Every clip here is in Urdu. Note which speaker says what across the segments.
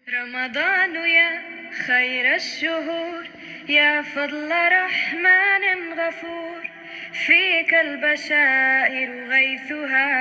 Speaker 1: رمضان يا خير الشهور يا فضل رحمن غفور فيك البشائر غيثها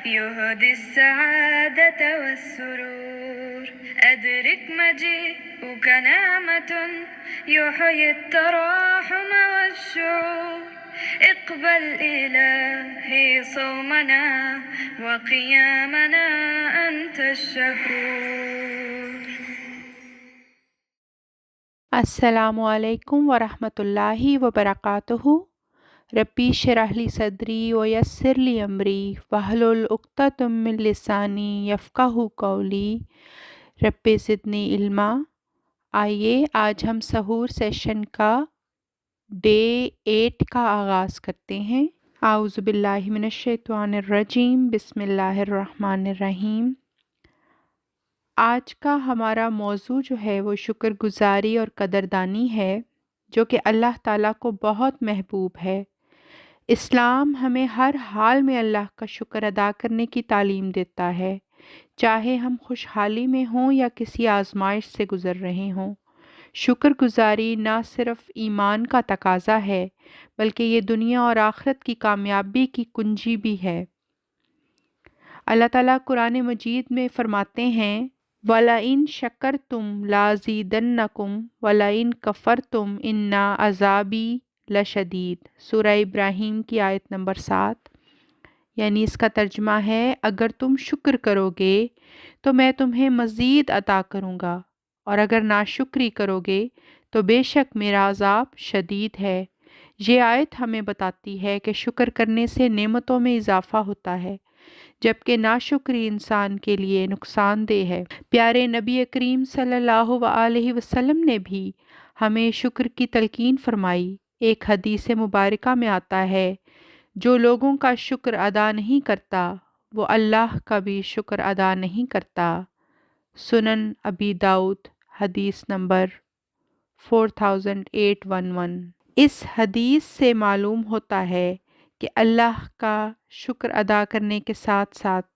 Speaker 1: يهدي السعادة والسرور أدرك مجيئك نعمة يحيي التراحم والشعور اقبل إلهي صومنا وقيامنا أنت الشكور.
Speaker 2: السلام علیکم ورحمۃ اللہ وبرکاتہ۔ ربی اشرح لی صدری ویسر لی امری واحلل عقدۃ من لسانی یفقہوا قولی رب زدنی علما۔ آئیے آج ہم سحور سیشن کا ڈے 8 کا آغاز کرتے ہیں۔ اعوذ باللہ من الشیطان الرجیم، بسم اللہ الرحمن الرحیم۔ آج کا ہمارا موضوع جو ہے وہ شکر گزاری اور قدردانی ہے، جو کہ اللہ تعالیٰ کو بہت محبوب ہے۔ اسلام ہمیں ہر حال میں اللہ کا شکر ادا کرنے کی تعلیم دیتا ہے، چاہے ہم خوشحالی میں ہوں یا کسی آزمائش سے گزر رہے ہوں۔ شکر گزاری نہ صرف ایمان کا تقاضا ہے، بلکہ یہ دنیا اور آخرت کی کامیابی کی کنجی بھی ہے۔ اللہ تعالیٰ قرآن مجید میں فرماتے ہیں، وَلَئِن شَكَرْتُمْ لَأَزِيدَنَّكُمْ وَلَئِن كَفَرْتُمْ إِنَّ عَذَابِي لَشَدِيد۔ سورہ ابراہیم کی آیت نمبر 7۔ یعنی اس کا ترجمہ ہے، اگر تم شکر کرو گے تو میں تمہیں مزید عطا کروں گا، اور اگر ناشکری کرو گے تو بے شک میرا عذاب شدید ہے۔ یہ آیت ہمیں بتاتی ہے کہ شکر کرنے سے نعمتوں میں اضافہ ہوتا ہے، جبکہ ناشکری انسان کے لیے نقصان دہ ہے۔ پیارے نبی کریم صلی اللہ علیہ وسلم نے بھی ہمیں شکر کی تلقین فرمائی۔ ایک حدیث مبارکہ میں آتا ہے، جو لوگوں کا شکر ادا نہیں کرتا وہ اللہ کا بھی شکر ادا نہیں کرتا۔ سنن ابی داؤد، حدیث نمبر 4811۔ اس حدیث سے معلوم ہوتا ہے کہ اللہ کا شکر ادا کرنے کے ساتھ ساتھ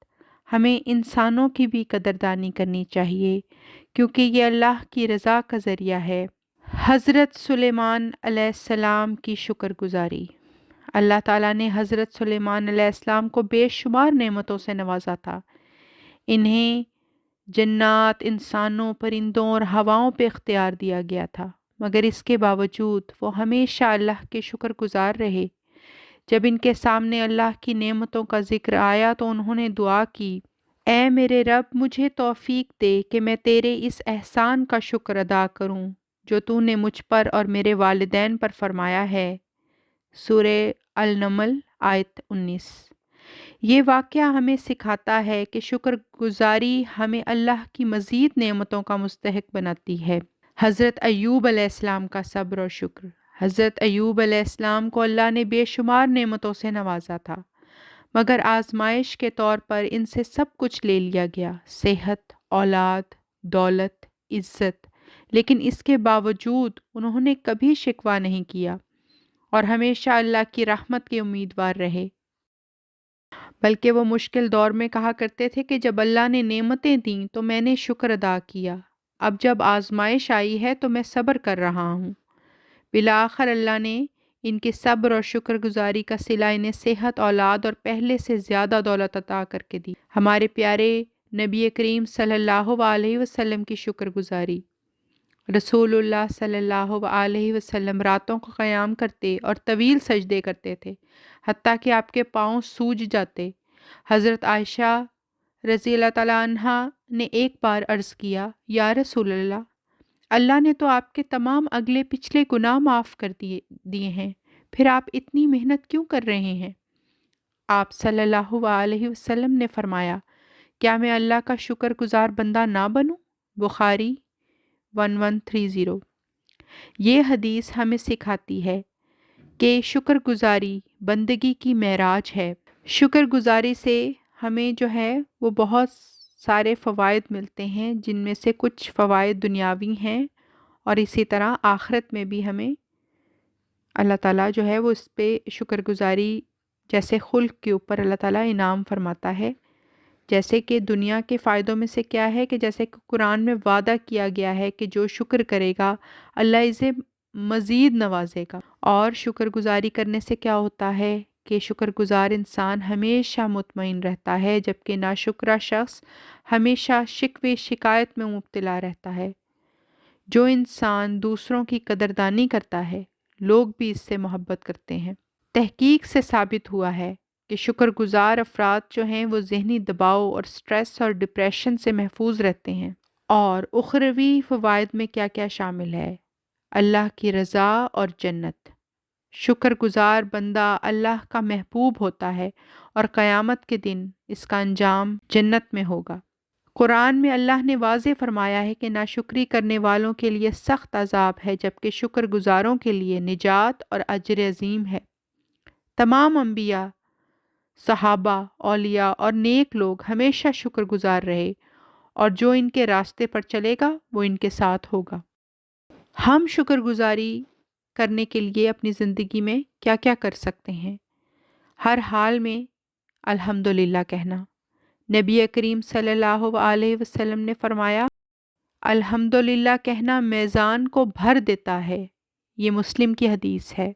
Speaker 2: ہمیں انسانوں کی بھی قدردانی کرنی چاہیے، کیونکہ یہ اللہ کی رضا کا ذریعہ ہے۔ حضرت سلیمان علیہ السلام کی شکر گزاری۔ اللہ تعالیٰ نے حضرت سلیمان علیہ السلام کو بے شمار نعمتوں سے نوازا تھا۔ انہیں جنات، انسانوں، پرندوں اور ہواؤں پہ اختیار دیا گیا تھا، مگر اس کے باوجود وہ ہمیشہ اللہ کے شکر گزار رہے۔ جب ان کے سامنے اللہ کی نعمتوں کا ذکر آیا تو انہوں نے دعا کی، اے میرے رب، مجھے توفیق دے کہ میں تیرے اس احسان کا شکر ادا کروں جو تو نے مجھ پر اور میرے والدین پر فرمایا ہے۔ سورہ النمل آیت 19۔ یہ واقعہ ہمیں سکھاتا ہے کہ شکر گزاری ہمیں اللہ کی مزید نعمتوں کا مستحق بناتی ہے۔ حضرت ایوب علیہ السلام کا صبر اور شکر۔ حضرت ایوب علیہ السلام کو اللہ نے بے شمار نعمتوں سے نوازا تھا، مگر آزمائش کے طور پر ان سے سب کچھ لے لیا گیا، صحت، اولاد، دولت، عزت، لیکن اس کے باوجود انہوں نے کبھی شکوہ نہیں کیا اور ہمیشہ اللہ کی رحمت کے امیدوار رہے، بلکہ وہ مشکل دور میں کہا کرتے تھے کہ جب اللہ نے نعمتیں دیں تو میں نے شکر ادا کیا، اب جب آزمائش آئی ہے تو میں صبر کر رہا ہوں۔ بالآخر اللہ نے ان کے صبر اور شکر گزاری کا صلہ انہیں صحت، اولاد اور پہلے سے زیادہ دولت عطا کر کے دی۔ ہمارے پیارے نبی کریم صلی اللہ علیہ وسلم کی شکر گزاری۔ رسول اللہ صلی اللہ علیہ وسلم راتوں کو قیام کرتے اور طویل سجدے کرتے تھے، حتیٰ کہ آپ کے پاؤں سوج جاتے۔ حضرت عائشہ رضی اللہ تعالیٰ عنہا نے ایک بار عرض کیا، یا رسول اللہ نے تو آپ کے تمام اگلے پچھلے گناہ معاف کر دیے ہیں، پھر آپ اتنی محنت کیوں کر رہے ہیں؟ آپ صلی اللہ علیہ وسلم نے فرمایا، کیا میں اللہ کا شکر گزار بندہ نہ بنوں؟ بخاری 1130۔ یہ حدیث ہمیں سکھاتی ہے کہ شکر گزاری بندگی کی معراج ہے۔ شکر گزاری سے ہمیں جو ہے وہ بہت سارے فوائد ملتے ہیں، جن میں سے کچھ فوائد دنیاوی ہیں، اور اسی طرح آخرت میں بھی ہمیں اللہ تعالیٰ جو ہے وہ اس پہ شکر گزاری جیسے خلق کے اوپر اللہ تعالیٰ انعام فرماتا ہے، جیسے کہ دنیا کے فائدوں میں سے کیا ہے کہ جیسے کہ قرآن میں وعدہ کیا گیا ہے کہ جو شکر کرے گا اللہ اسے مزید نوازے گا، اور شکر گزاری کرنے سے کیا ہوتا ہے کہ شکر گزار انسان ہمیشہ مطمئن رہتا ہے، جبکہ ناشکرا شخص ہمیشہ شکوے شکایت میں مبتلا رہتا ہے۔ جو انسان دوسروں کی قدردانی کرتا ہے لوگ بھی اس سے محبت کرتے ہیں۔ تحقیق سے ثابت ہوا ہے کہ شکر گزار افراد جو ہیں وہ ذہنی دباؤ اور سٹریس اور ڈپریشن سے محفوظ رہتے ہیں۔ اور اخروی فوائد میں کیا کیا شامل ہے؟ اللہ کی رضا اور جنت۔ شکر گزار بندہ اللہ کا محبوب ہوتا ہے اور قیامت کے دن اس کا انجام جنت میں ہوگا۔ قرآن میں اللہ نے واضح فرمایا ہے کہ ناشکری کرنے والوں کے لیے سخت عذاب ہے، جبکہ شکر گزاروں کے لیے نجات اور اجر عظیم ہے۔ تمام انبیاء، صحابہ، اولیاء اور نیک لوگ ہمیشہ شکر گزار رہے، اور جو ان کے راستے پر چلے گا وہ ان کے ساتھ ہوگا۔ ہم شکر گزاری کرنے کے لیے اپنی زندگی میں کیا کیا کر سکتے ہیں؟ ہر حال میں الحمدللہ کہنا۔ نبی کریم صلی اللہ علیہ وسلم نے فرمایا، الحمدللہ کہنا میزان کو بھر دیتا ہے۔ یہ مسلم کی حدیث ہے۔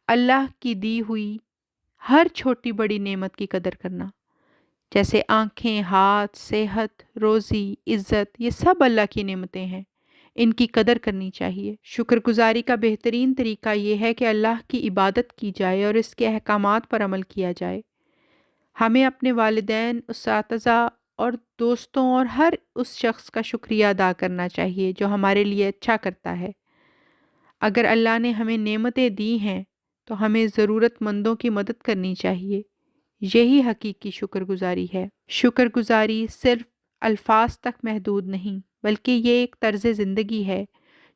Speaker 2: اللہ کی دی ہوئی ہر چھوٹی بڑی نعمت کی قدر کرنا، جیسے آنکھیں، ہاتھ، صحت، روزی، عزت، یہ سب اللہ کی نعمتیں ہیں، ان کی قدر کرنی چاہیے۔ شکر گزاری کا بہترین طریقہ یہ ہے کہ اللہ کی عبادت کی جائے اور اس کے احکامات پر عمل کیا جائے۔ ہمیں اپنے والدین، اساتذہ اور دوستوں اور ہر اس شخص کا شکریہ ادا کرنا چاہیے جو ہمارے لیے اچھا کرتا ہے۔ اگر اللہ نے ہمیں نعمتیں دی ہیں تو ہمیں ضرورت مندوں کی مدد کرنی چاہیے۔ یہی حقیقی شکر گزاری ہے۔ شکر گزاری صرف الفاظ تک محدود نہیں، بلکہ یہ ایک طرز زندگی ہے۔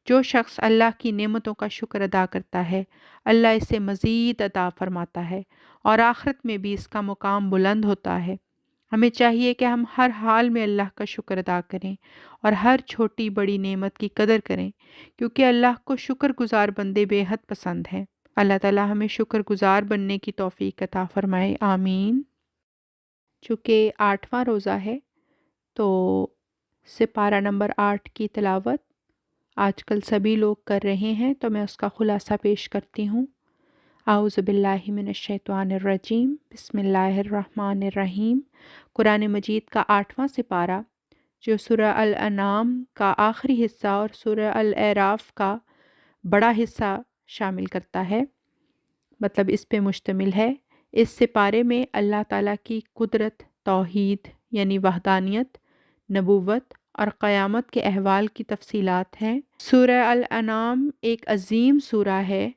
Speaker 2: جو شخص اللہ کی نعمتوں کا شکر ادا کرتا ہے اللہ اسے مزید عطا فرماتا ہے، اور آخرت میں بھی اس کا مقام بلند ہوتا ہے۔ ہمیں چاہیے کہ ہم ہر حال میں اللہ کا شکر ادا کریں اور ہر چھوٹی بڑی نعمت کی قدر کریں، کیونکہ اللہ کو شکر گزار بندے بے حد پسند ہیں۔ اللہ تعالی ہمیں شکر گزار بننے کی توفیق عطا فرمائے، آمین۔ چونکہ 8واں روزہ ہے تو سپارہ نمبر 8 کی تلاوت آج کل سبھی لوگ کر رہے ہیں، تو میں اس کا خلاصہ پیش کرتی ہوں۔ اعوذ باللہ من الشیطان الرجیم، بسم اللہ الرحمن الرحیم۔ قرآن مجید کا 8واں سپارہ جو سورہ الانعام کا آخری حصہ اور سورہ الاعراف کا بڑا حصہ شامل کرتا ہے، مطلب اس پہ مشتمل ہے۔ اس سپارے میں اللہ تعالیٰ کی قدرت، توحید یعنی وحدانیت، نبوت اور قیامت کے احوال کی تفصیلات ہیں۔ سورہ الانعام ایک عظیم سورہ ہے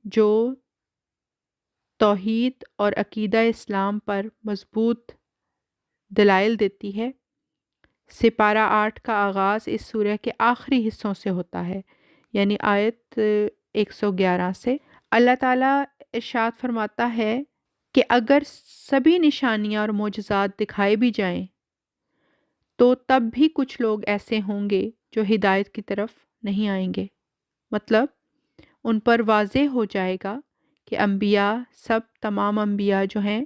Speaker 2: جو توحید اور عقیدہ اسلام پر مضبوط دلائل دیتی ہے۔ سپارہ 8 کا آغاز اس سورہ کے آخری حصوں سے ہوتا ہے، یعنی آیت 111 سے۔ اللہ تعالیٰ ارشاد فرماتا ہے کہ اگر سبھی نشانیاں اور معجزات دکھائے بھی جائیں تو تب بھی کچھ لوگ ایسے ہوں گے جو ہدایت کی طرف نہیں آئیں گے۔ مطلب ان پر واضح ہو جائے گا کہ انبیاء، تمام انبیاء جو ہیں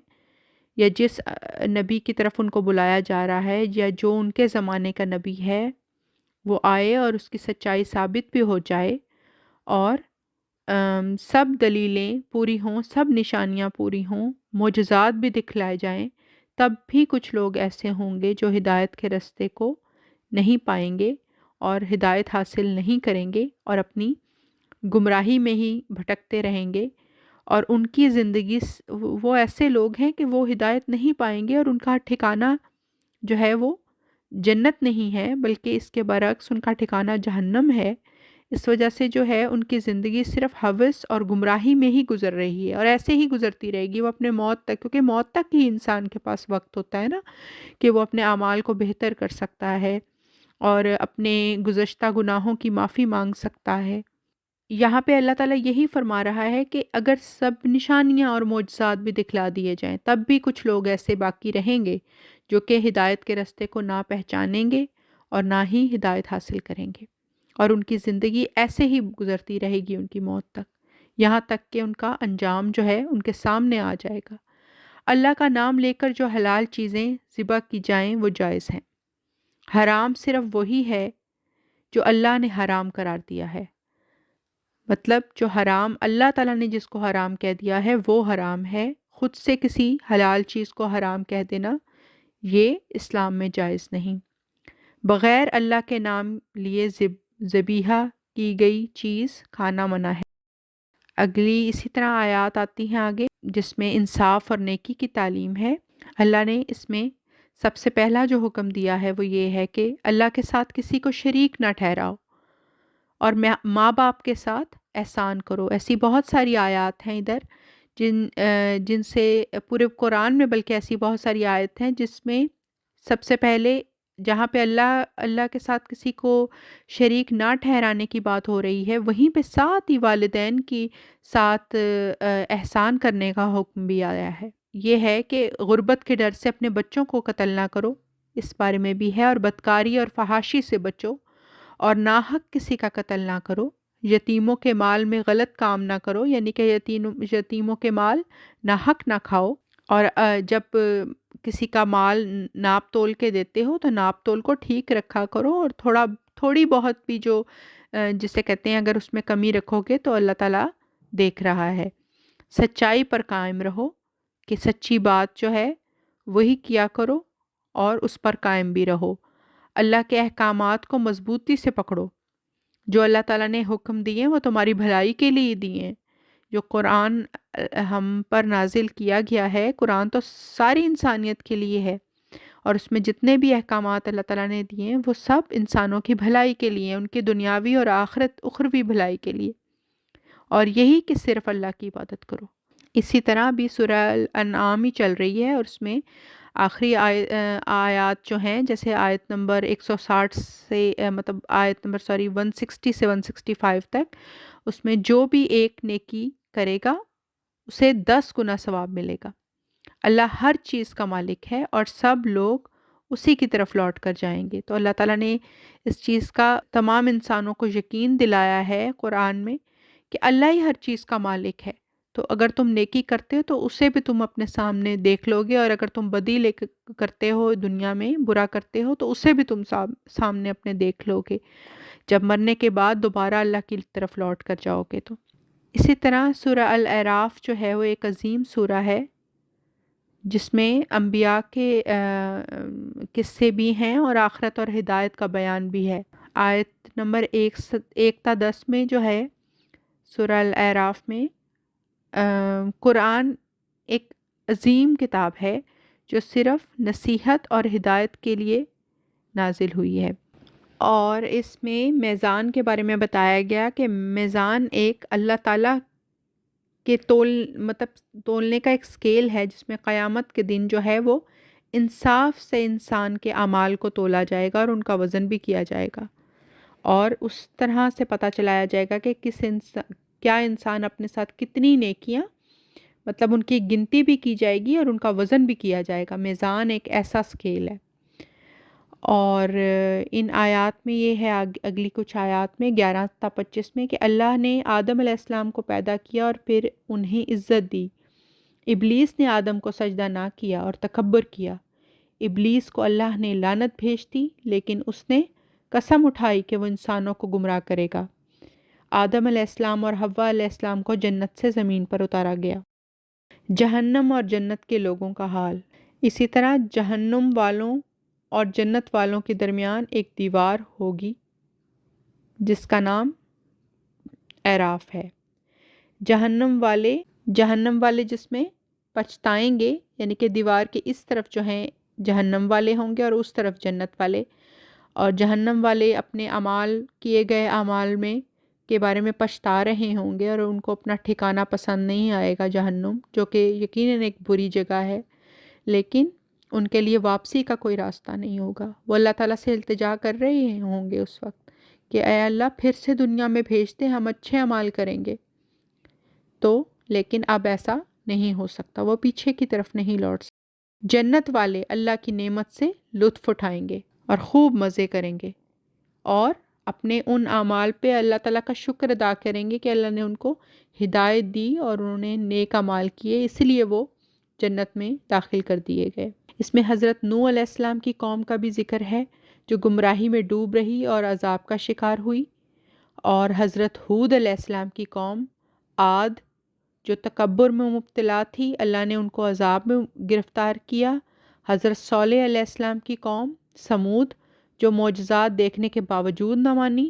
Speaker 2: یا جس نبی کی طرف ان کو بلایا جا رہا ہے یا جو ان کے زمانے کا نبی ہے وہ آئے اور اس کی سچائی ثابت بھی ہو جائے، اور سب دلیلیں پوری ہوں، سب نشانیاں پوری ہوں، معجزات بھی دکھلائے جائیں، تب بھی کچھ لوگ ایسے ہوں گے جو ہدایت کے راستے کو نہیں پائیں گے اور ہدایت حاصل نہیں کریں گے اور اپنی گمراہی میں ہی بھٹکتے رہیں گے، اور ان کی زندگی وہ ایسے لوگ ہیں کہ وہ ہدایت نہیں پائیں گے اور ان کا ٹھکانہ جو ہے وہ جنت نہیں ہے، بلکہ اس کے برعکس ان کا ٹھکانہ جہنم ہے۔ اس وجہ سے جو ہے ان کی زندگی صرف ہوس اور گمراہی میں ہی گزر رہی ہے، اور ایسے ہی گزرتی رہے گی وہ اپنے موت تک، کیونکہ موت تک ہی انسان کے پاس وقت ہوتا ہے نا کہ وہ اپنے اعمال کو بہتر کر سکتا ہے اور اپنے گزشتہ گناہوں کی معافی مانگ سکتا ہے۔ یہاں پہ اللہ تعالیٰ یہی فرما رہا ہے کہ اگر سب نشانیاں اور معجزات بھی دکھلا دیے جائیں تب بھی کچھ لوگ ایسے باقی رہیں گے جو کہ ہدایت کے راستے کو نہ پہچانیں گے اور نہ ہی ہدایت حاصل کریں گے، اور ان کی زندگی ایسے ہی گزرتی رہے گی ان کی موت تک، یہاں تک کہ ان کا انجام جو ہے ان کے سامنے آ جائے گا۔ اللہ کا نام لے کر جو حلال چیزیں ذبح کی جائیں وہ جائز ہیں۔ حرام صرف وہی ہے جو اللہ نے حرام قرار دیا ہے، مطلب جو حرام اللہ تعالیٰ نے جس کو حرام کہہ دیا ہے وہ حرام ہے۔ خود سے کسی حلال چیز کو حرام کہہ دینا یہ اسلام میں جائز نہیں۔ بغیر اللہ کے نام لیے ذبیحہ کی گئی چیز کھانا منع ہے۔ اگلی اسی طرح آیات آتی ہیں آگے جس میں انصاف اور نیکی کی تعلیم ہے۔ اللہ نے اس میں سب سے پہلا جو حکم دیا ہے وہ یہ ہے کہ اللہ کے ساتھ کسی کو شریک نہ ٹھہراؤ، اور ماں باپ کے ساتھ احسان کرو۔ ایسی بہت ساری آیات ہیں ادھر جن سے پورے قرآن میں، بلکہ ایسی بہت ساری آیت ہیں جس میں سب سے پہلے جہاں پہ اللہ کے ساتھ کسی کو شریک نہ ٹھہرانے کی بات ہو رہی ہے، وہیں پہ ساتھ ہی والدین کی ساتھ احسان کرنے کا حکم بھی آیا ہے۔ یہ ہے کہ غربت کے ڈر سے اپنے بچوں کو قتل نہ کرو، اس بارے میں بھی ہے، اور بدکاری اور فحاشی سے بچو، اور ناحق کسی کا قتل نہ کرو۔ یتیموں کے مال میں غلط کام نہ کرو، یعنی کہ یتیموں کے مال ناحق نہ کھاؤ، اور جب کسی کا مال ناپ تول کے دیتے ہو تو ناپ تول کو ٹھیک رکھا کرو، اور تھوڑی بہت بھی جو جسے کہتے ہیں اگر اس میں کمی رکھو گے تو اللہ تعالیٰ دیکھ رہا ہے۔ سچائی پر قائم رہو، کہ سچی بات جو ہے وہی کیا کرو اور اس پر قائم بھی رہو۔ اللہ کے احکامات کو مضبوطی سے پکڑو، جو اللہ تعالیٰ نے حکم دیے وہ تمہاری بھلائی کے لیے دیے ہیں۔ جو قرآن ہم پر نازل کیا گیا ہے، قرآن تو ساری انسانیت کے لیے ہے، اور اس میں جتنے بھی احکامات اللہ تعالیٰ نے دیے ہیں وہ سب انسانوں کی بھلائی کے لیے، ان کی دنیاوی اور اخروی بھلائی کے لیے، اور یہی کہ صرف اللہ کی عبادت کرو۔ اسی طرح بھی سورہ الانعام ہی چل رہی ہے، اور اس میں آخری آیات جو ہیں جیسے آیت نمبر 160 سے مطلب آیت نمبر 160 سے 165 تک، اس میں جو بھی ایک نیکی کرے گا اسے 10 گنا ثواب ملے گا۔ اللہ ہر چیز کا مالک ہے اور سب لوگ اسی کی طرف لوٹ کر جائیں گے۔ تو اللہ تعالیٰ نے اس چیز کا تمام انسانوں کو یقین دلایا ہے قرآن میں کہ اللہ ہی ہر چیز کا مالک ہے۔ تو اگر تم نیکی کرتے ہو تو اسے بھی تم اپنے سامنے دیکھ لو گے، اور اگر تم بدی کرتے ہو دنیا میں، برا کرتے ہو، تو اسے بھی تم سامنے اپنے دیکھ لو گے جب مرنے کے بعد دوبارہ اللہ کی طرف لوٹ کر جاؤ گے۔ تو اسی طرح سورہ الاعراف جو ہے وہ ایک عظیم سورہ ہے جس میں انبیاء کے قصے بھی ہیں اور آخرت اور ہدایت کا بیان بھی ہے۔ آیت نمبر 1 تا 10 میں جو ہے سورہ الاعراف میں قرآن ایک عظیم کتاب ہے جو صرف نصیحت اور ہدایت کے لیے نازل ہوئی ہے، اور اس میں میزان کے بارے میں بتایا گیا کہ میزان ایک اللہ تعالیٰ کے تولنے کا ایک سکیل ہے جس میں قیامت کے دن جو ہے وہ انصاف سے انسان کے اعمال کو تولا جائے گا اور ان کا وزن بھی کیا جائے گا، اور اس طرح سے پتہ چلایا جائے گا کہ کیا انسان اپنے ساتھ کتنی نیکیاں، مطلب ان کی گنتی بھی کی جائے گی اور ان کا وزن بھی کیا جائے گا۔ میزان ایک ایسا سکیل ہے، اور ان آیات میں یہ ہے اگلی کچھ آیات میں 11 تا 25 میں کہ اللہ نے آدم علیہ السلام کو پیدا کیا اور پھر انہیں عزت دی۔ ابلیس نے آدم کو سجدہ نہ کیا اور تکبر کیا۔ ابلیس کو اللہ نے لعنت بھیج دی، لیکن اس نے قسم اٹھائی کہ وہ انسانوں کو گمراہ کرے گا۔ آدم علیہ السلام اور حوا علیہ السلام کو جنت سے زمین پر اتارا گیا۔ جہنم اور جنت کے لوگوں کا حال۔ اسی طرح جہنم والوں اور جنت والوں کے درمیان ایک دیوار ہوگی جس کا نام اعراف ہے۔ جہنم والے جس میں پچھتائیں گے، یعنی کہ دیوار کے اس طرف جو ہیں جہنم والے ہوں گے اور اس طرف جنت والے، اور جہنم والے اپنے کیے گئے اعمال کے بارے میں پچھتا رہے ہوں گے، اور ان کو اپنا ٹھکانہ پسند نہیں آئے گا جہنم، جو کہ یقیناً ایک بری جگہ ہے، لیکن ان کے لیے واپسی کا کوئی راستہ نہیں ہوگا۔ وہ اللہ تعالیٰ سے التجا کر رہے ہوں گے اس وقت کہ اے اللہ پھر سے دنیا میں بھیج دے، ہم اچھے اعمال کریں گے، لیکن اب ایسا نہیں ہو سکتا، وہ پیچھے کی طرف نہیں لوٹ سکتے۔ جنت والے اللہ کی نعمت سے لطف اٹھائیں گے اور خوب مزے کریں گے، اور اپنے ان اعمال پہ اللہ تعالیٰ کا شکر ادا کریں گے کہ اللہ نے ان کو ہدایت دی اور انہوں نے نیک اعمال کیے، اس لیے وہ جنت میں داخل کر دیے گئے۔ اس میں حضرت نوح علیہ السلام کی قوم کا بھی ذکر ہے جو گمراہی میں ڈوب رہی اور عذاب کا شکار ہوئی، اور حضرت ہود علیہ السلام کی قوم عاد جو تکبر میں مبتلا تھی، اللہ نے ان کو عذاب میں گرفتار کیا۔ حضرت صالح علیہ السلام کی قوم سمود جو معجزات دیکھنے کے باوجود نہ مانی،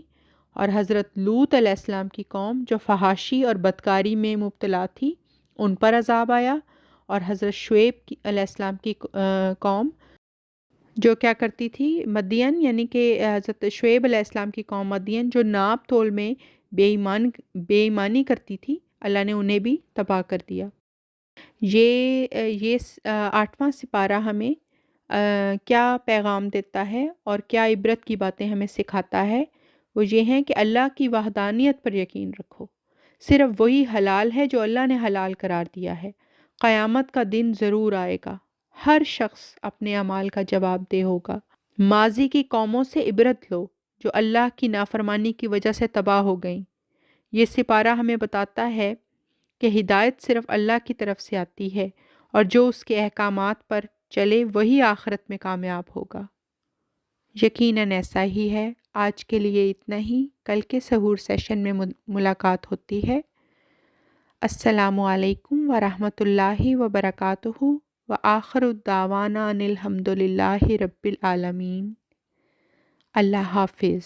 Speaker 2: اور حضرت لوط علیہ السلام کی قوم جو فحاشی اور بدکاری میں مبتلا تھی، ان پر عذاب آیا۔ اور حضرت شعیب علیہ السلام کی قوم جو کیا کرتی تھی، مدین، یعنی کہ حضرت شعیب علیہ السلام کی قوم مدین جو ناپ تول میں بے ایمانی کرتی تھی، اللہ نے انہیں بھی تباہ کر دیا۔ یہ 8واں سپارہ ہمیں کیا پیغام دیتا ہے اور کیا عبرت کی باتیں ہمیں سکھاتا ہے، وہ یہ ہیں کہ اللہ کی وحدانیت پر یقین رکھو۔ صرف وہی حلال ہے جو اللہ نے حلال قرار دیا ہے۔ قیامت کا دن ضرور آئے گا، ہر شخص اپنے اعمال کا جواب دہ ہوگا۔ ماضی کی قوموں سے عبرت لو جو اللہ کی نافرمانی کی وجہ سے تباہ ہو گئیں۔ یہ سپارہ ہمیں بتاتا ہے کہ ہدایت صرف اللہ کی طرف سے آتی ہے، اور جو اس کے احکامات پر چلے وہی آخرت میں کامیاب ہوگا۔ یقیناً ایسا ہی ہے۔ آج کے لیے اتنا ہی، کل کے سحور سیشن میں ملاقات ہوتی ہے۔ السلام علیکم ورحمۃ اللہ وبرکاتہ، وآخر الدعوانا ان الحمد للہ رب العالمین۔ اللہ حافظ۔